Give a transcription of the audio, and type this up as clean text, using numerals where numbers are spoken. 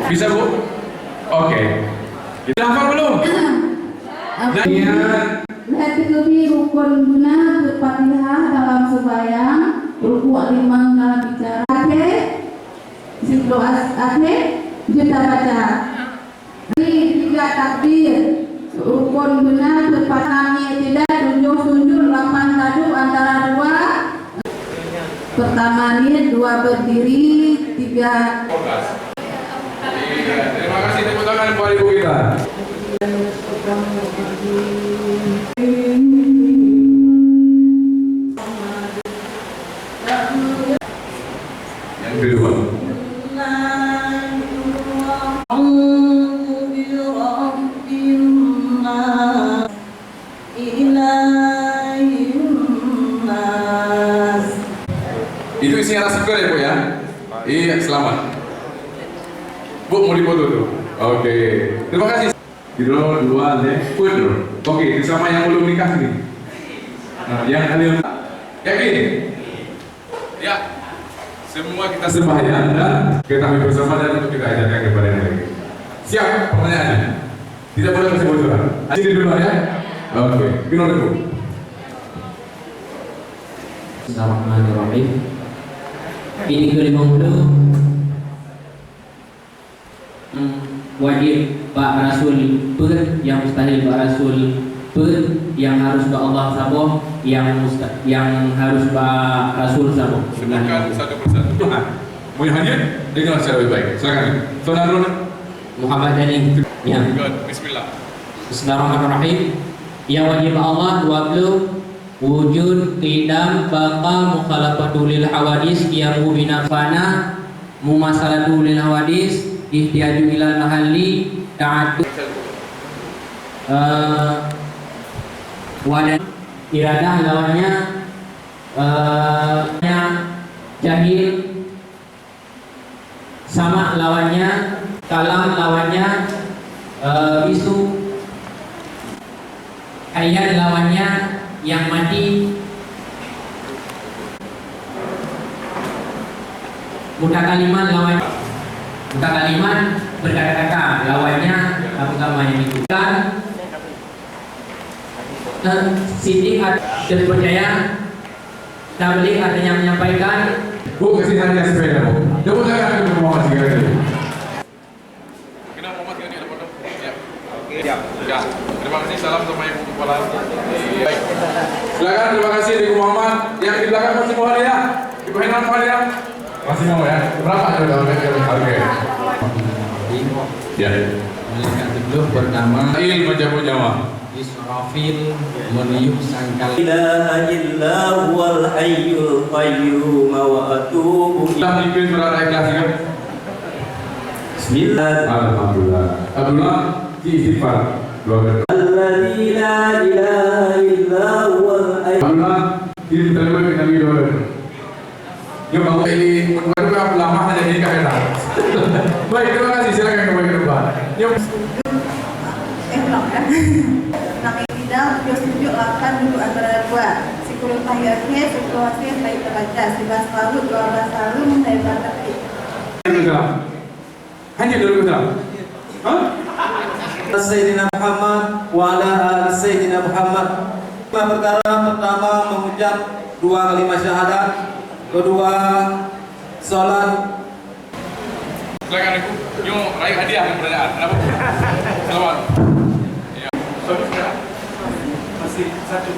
Bisa Bu? Oke. Kita hafal belum? Lihat lebih rukun guna Fatihah dalam sembahyang, rukuk 5 dalam bicara. Akhir, doa akhir kita baca. Ini 3 takbir, rukun guna Fatihah tidak sujud 8 tadu antara 2. Pertama ini 2 berdiri, 3. Terima kasih tepuk tangan buat ibu kita. Yang kedua. Itu isinya nasi goreng ya Bu ya? Iya, selamat. Bu mau dipoto tuh. Oke. Terima kasih. Hidro 2 Pedro. Oke, sama yang belum nikah nih. Nah, yang kalian yakin? Ya. Semua kita sembahyang dan ketahui bersama dan untuk kita ajarkan kepada yang lain. Siap pertanyaannya? Tidak boleh kasih bocoran. Sini dulu ya. Oke. Gimana Bu? Bismillahirrahmanirrahim. Ini kelima wajib Pak Rasul yang mustahil Pak Rasul yang harus Pak Allah saboh yang harus Pak Rasul saboh. Sebutkan satu persatu. Mau yang hadir dengar secara lebih baik. Silakan. Saudara Muhammad Dani. Ya. Bismillah. Bismillahirrahmanirrahim. Yang wajib Allah 20 wujud qidam baqa mukhalafatu lil hawadis qiyamu binafana mumasalatu lil hawadis ihtiyaju ila mahalli ta'addu wadan iradah lawannya jahil, sama lawannya kalam, lawannya bisu, ayat lawannya yang mati, mutakaliman lawannya mutakaliman berkata-kata, lawannya agama yang itu kan sidik dan percaya, tabligh artinya menyampaikan. Bu kasih hadiah sepeda Bu. Coba saya akan Muhammad sekali lagi. Kenapa Muhammad sekali ada foto? Ya. Oke. Siap. Ya. Terima kasih, salam sama Ibu Kepala. Baik. Silakan, terima kasih Ibu Muhammad. Yang di belakang masih mau hadiah. Ibu Henan mau hadiah? Masih mau ya? Berapa ada? Oke. Ya. Malaikat Jibril bernama menjamu nyawa. Israfil meniup sangkal. La ilaha illa huwal hayyul qayyum wa atubu Kita memimpin berada ikhlas ya. Bismillah. Alhamdulillah. Abdullah di istighfar. Dua kali. Alladzi la ilaha illa huwal hayyul. Abdullah di terima kita dua kali. Yuk kamu ini baru kamu lama hanya ini kakek. Baik, terima kasih. Silakan kembali ke depan. Yuk. Belum ya. Nang tidak setuju akan duduk antara 2. Sikurul tahiyatnya situasi yang baik terbaca 11 lalu 12 lalu menghadap kaki. Hanya dulu kita. Hah? Sayyidina Muhammad wa ala ali Sayyidina Muhammad. Perkara pertama mengucap 2 kalimat syahadat, kedua salat. Silakan Ibu. Yuk raih hadiah pertanyaan. Kenapa? Selamat. Ya. Masih satu.